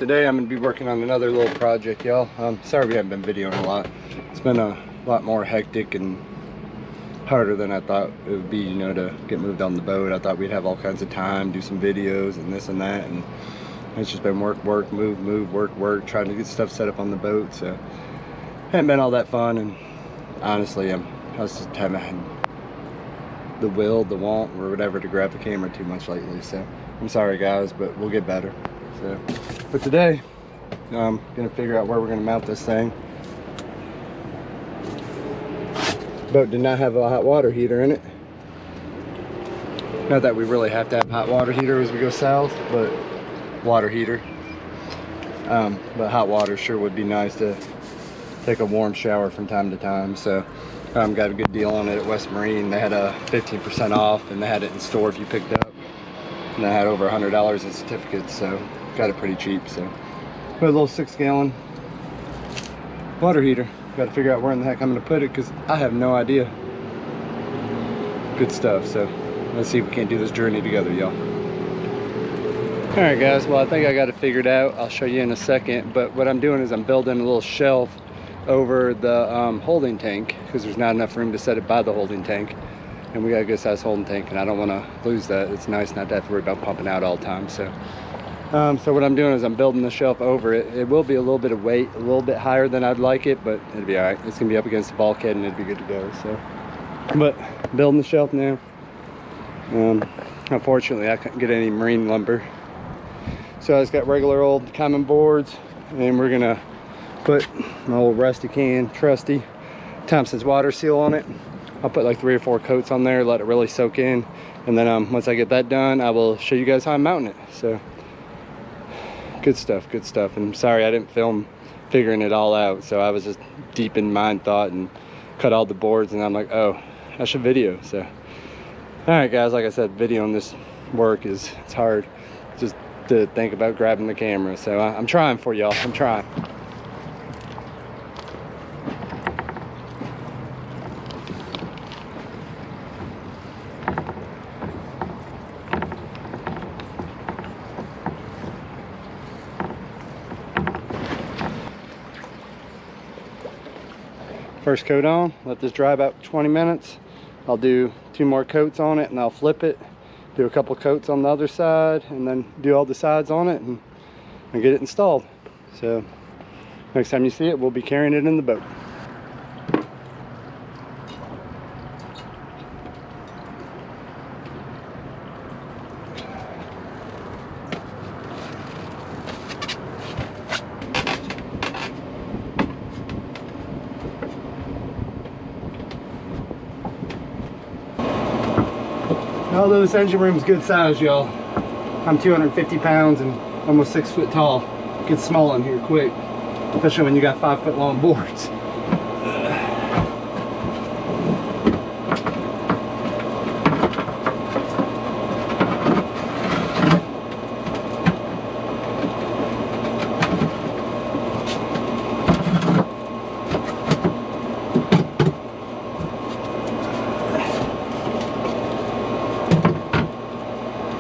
today I'm going to be working on another little project, y'all. Sorry we haven't been videoing a lot. It's been a lot more hectic and harder than I thought it would be, you know, to get moved on the boat. I thought we'd have all kinds of time, do some videos and this and that, and it's just been work, move, work, trying to get stuff set up on the boat. So it hasn't been all that fun, and honestly I just haven't had the will, the want, or whatever to grab the camera too much lately. So I'm sorry guys, but we'll get better. So, but today I'm gonna figure out where we're gonna mount this thing. Boat did not have a hot water heater in it. Not that we really have to have hot water heater as we go south, but water heater. But hot water sure would be nice to take a warm shower from time to time. So got a good deal on it at West Marine. They had a 15% off, and they had it in store if you picked up. And I had over $100 in certificates, so got it pretty cheap. So put a little 6-gallon water heater. Got to figure out where in the heck I'm going to put it, because I have no idea. Good stuff. So let's see if we can't do this journey together, y'all. All right guys, well I think I got it figured out. I'll show you in a second, but what I'm doing is I'm building a little shelf over the holding tank, because there's not enough room to set it by the holding tank, and we got a good size holding tank, and I don't want to lose that. It's nice not to have to worry about pumping out all the time. So so what I'm doing is I'm building the shelf over it. It will be a little bit of weight, a little bit higher than I'd like it, but it'll be all right. It's gonna be up against the bulkhead and it'll be good to go. So, but building the shelf now. Unfortunately I couldn't get any marine lumber, so I just got regular old common boards, and we're gonna put my old rusty can, trusty Thompson's water seal on it. I'll put like 3 or 4 coats on there, let it really soak in, and then once I get that done, I will show you guys how I'm mounting it. So good stuff, good stuff. And I'm sorry I didn't film figuring it all out, so I was just deep in mind thought and cut all the boards, and I'm like, oh, I should video. So all right guys, like I said, videoing this work it's hard just to think about grabbing the camera. So I'm trying for y'all, I'm trying. First coat on, let this dry about 20 minutes. I'll do 2 more coats on it, and I'll flip it, do a couple coats on the other side, and then do all the sides on it and get it installed. So next time you see it, we'll be carrying it in the boat. Although this engine room is good size, y'all, I'm 250 pounds and almost 6 foot tall. It gets small in here quick, especially when you got 5 foot long boards.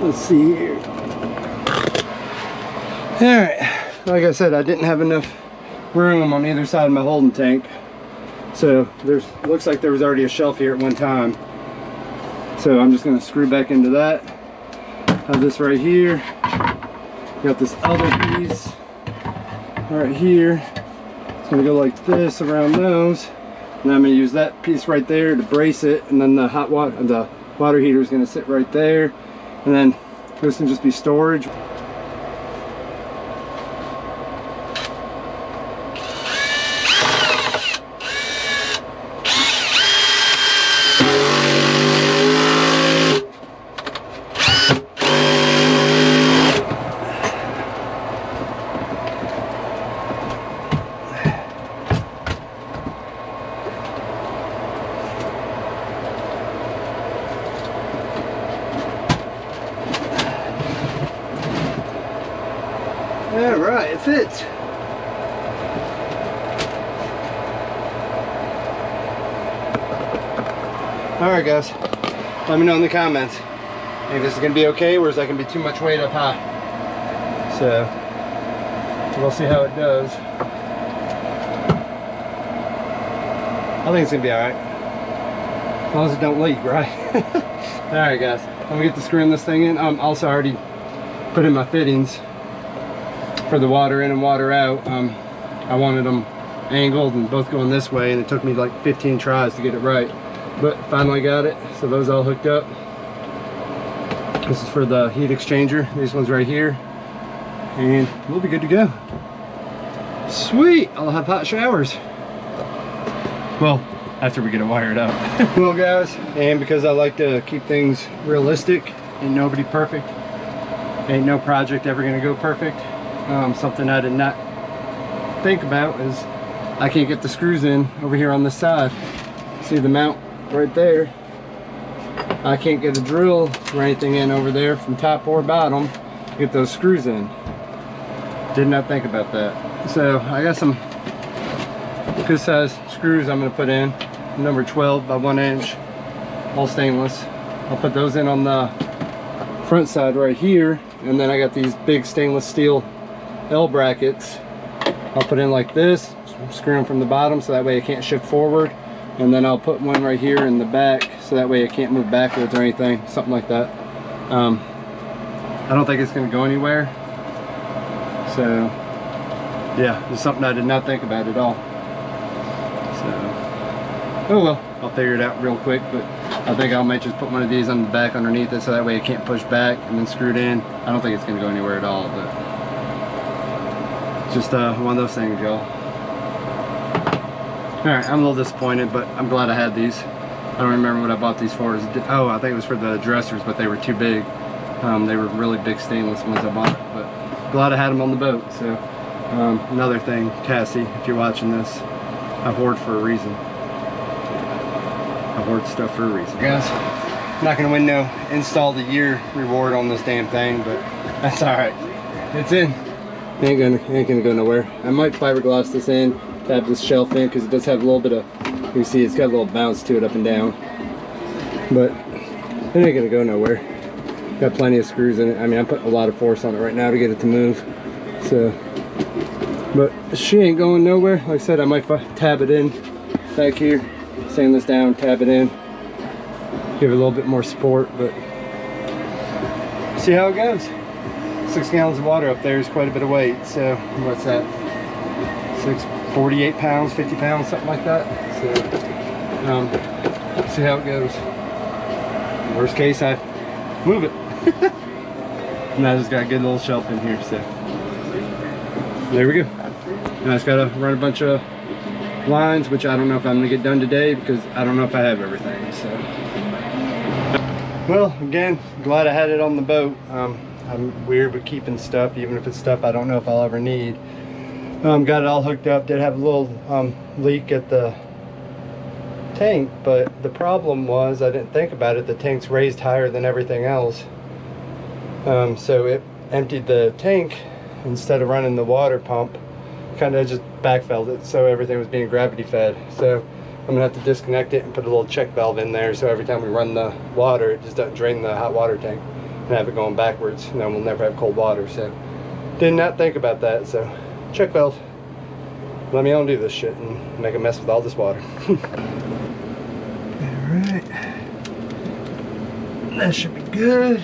Let's see here. All right, like I said, I didn't have enough room on either side of my holding tank, so looks like there was already a shelf here at one time. So I'm just going to screw back into that. Have this right here. Got this other piece right here. It's going to go like this around those, and then I'm going to use that piece right there to brace it, and then the water heater is going to sit right there. And then this can just be storage. All right, it fits. All right, guys. Let me know in the comments. Think this is gonna be okay, or is that gonna be too much weight up high? So We'll see how it does. I think it's gonna be all right. As long as it don't leak, right? All right, guys. I'm gonna get to screwing this thing in. Also already put in my fittings for the water in and water out. I wanted them angled and both going this way, and it took me like 15 tries to get it right, but finally got it. So those all hooked up. This is for the heat exchanger. These ones right here, and we'll be good to go. Sweet, I'll have hot showers. Well, after we get it wired up. Well, guys, and because I like to keep things realistic, ain't nobody perfect, ain't no project ever gonna go perfect. Something I did not think about is I can't get the screws in over here on this side. See the mount right there? I can't get a drill or anything in over there from top or bottom to get those screws in. Did not think about that. So I got some good size screws I'm going to put in, number 12 by 1 inch, all stainless. I'll put those in on the front side right here, and then I got these big stainless steel L brackets. I'll put in like this, screw them from the bottom so that way it can't shift forward, and then I'll put one right here in the back so that way it can't move backwards or anything, something like that. I don't think it's going to go anywhere, so yeah, it's something I did not think about at all. So, oh well, I'll figure it out real quick, but I think I might just put one of these on the back underneath it so that way it can't push back, and then screw it in. I don't think it's going to go anywhere at all, but just one of those things, y'all. Alright, I'm a little disappointed, but I'm glad I had these. I don't remember what I bought these for. Oh, I think it was for the dressers, but they were too big. They were really big stainless ones I bought, but glad I had them on the boat. So another thing, Cassie, if you're watching this, I hoard for a reason. I hoard stuff for a reason. Guys, I'm not gonna win no install of the year reward on this damn thing, but that's alright. It's in. Ain't gonna go nowhere. I might fiberglass this in to have this shelf in, because it does have a little bit of, you see it's got a little bounce to it up and down, but it ain't gonna go nowhere. Got plenty of screws in it. I mean, I'm putting a lot of force on it right now to get it to move, so, but she ain't going nowhere. Like I said, I might tab it in back here, sand this down, tab it in, give it a little bit more support, but see how it goes. 6 gallons of water up there is quite a bit of weight, so what's that, 48 pounds, 50 pounds, something like that. So see how it goes. Worst case, I move it. And I just got a good little shelf in here, so there we go. Now I just gotta run a bunch of lines, which I don't know if I'm gonna get done today because I don't know if I have everything. So, well, again, glad I had it on the boat. I'm weird with keeping stuff, even if it's stuff I don't know if I'll ever need. Got it all hooked up. Did have a little leak at the tank, but the problem was I didn't think about it. The tank's raised higher than everything else, so it emptied the tank instead of running the water pump. Kind of just backfilled it, so everything was being gravity fed. So I'm gonna have to disconnect it and put a little check valve in there, so every time we run the water, it just doesn't drain the hot water tank and have it going backwards, and then we'll never have cold water. So did not think about that. So check valve, let me undo this shit and make a mess with all this water. Alright, that should be good.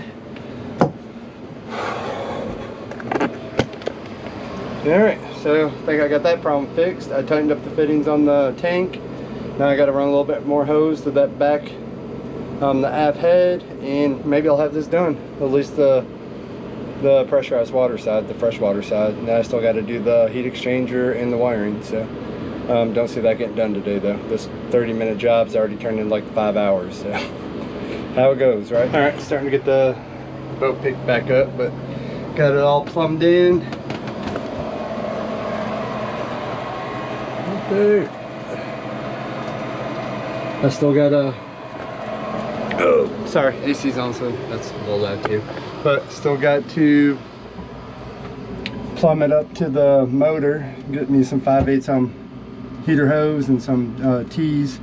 Alright, so I think I got that problem fixed. I tightened up the fittings on the tank. Now I got to run a little bit more hose to that back, the aft head, and maybe I'll have this done, at least the pressurized water side, the freshwater side. And I still got to do the heat exchanger and the wiring, so don't see that getting done today though. This 30-minute job's already turned into like 5 hours, so how it goes, right? All right, starting to get the boat picked back up, but got it all plumbed in. Right there. I still got a, oh, sorry, AC's on, so that's a little loud too. But still got to plumb it up to the motor, get me some 5/8 heater hose and some T's,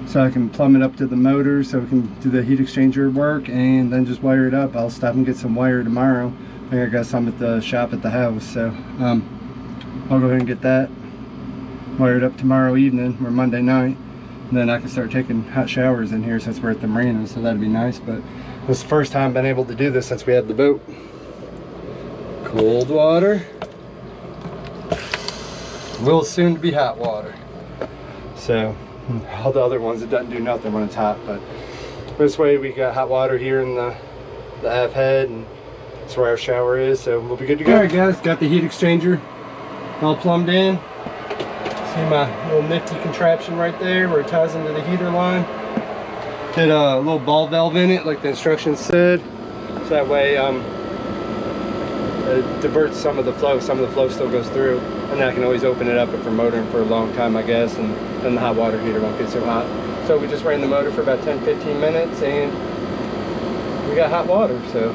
so I can plumb it up to the motor so we can do the heat exchanger work, and then just wire it up. I'll stop and get some wire tomorrow. I think I got some at the shop at the house, so I'll go ahead and get that wired up tomorrow evening or Monday night. And then I can start taking hot showers in here since we're at the marina, so that'd be nice. But this is the first time I've been able to do this since we had the boat. Cold water. Will soon be hot water. So all the other ones, it doesn't do nothing when it's hot, but this way we got hot water here in the aft head, and that's where our shower is, so we'll be good to go. All right guys, got the heat exchanger all plumbed in. See my little nifty contraption right there where it ties into the heater line. Did a little ball valve in it like the instructions said, so that way it diverts some of the flow. Some of the flow still goes through, and then I can always open it up if we're motoring for a long time, I guess, and then the hot water heater won't get so hot. So we just ran the motor for about 10-15 minutes and we got hot water. So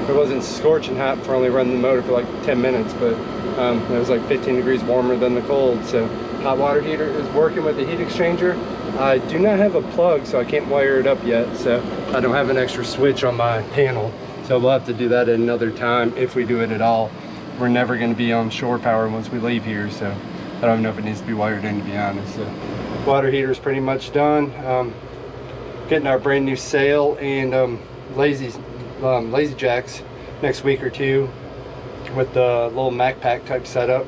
it wasn't scorching hot for only running the motor for like 10 minutes, but it was like 15 degrees warmer than the cold. So hot water heater is working with the heat exchanger. I do not have a plug, so I can't wire it up yet, so I don't have an extra switch on my panel, so we'll have to do that at another time if we do it at all. We're never going to be on shore power once we leave here, so I don't know if it needs to be wired in, to be honest. So water heater is pretty much done. Getting our brand new sail and lazy jacks next week or two with the little Mac pack type setup.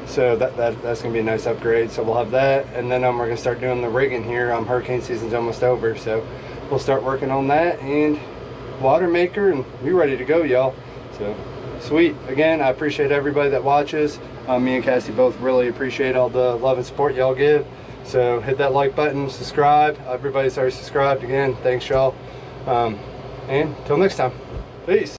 So that's gonna be a nice upgrade. So we'll have that, and then we're gonna start doing the rigging here. Hurricane season's almost over, so we'll start working on that and water maker, and we're ready to go, y'all. So sweet. Again, I appreciate everybody that watches. Me and Cassie both really appreciate all the love and support y'all give. So hit that like button, subscribe. Everybody's already subscribed. Again, thanks y'all. And until next time, peace.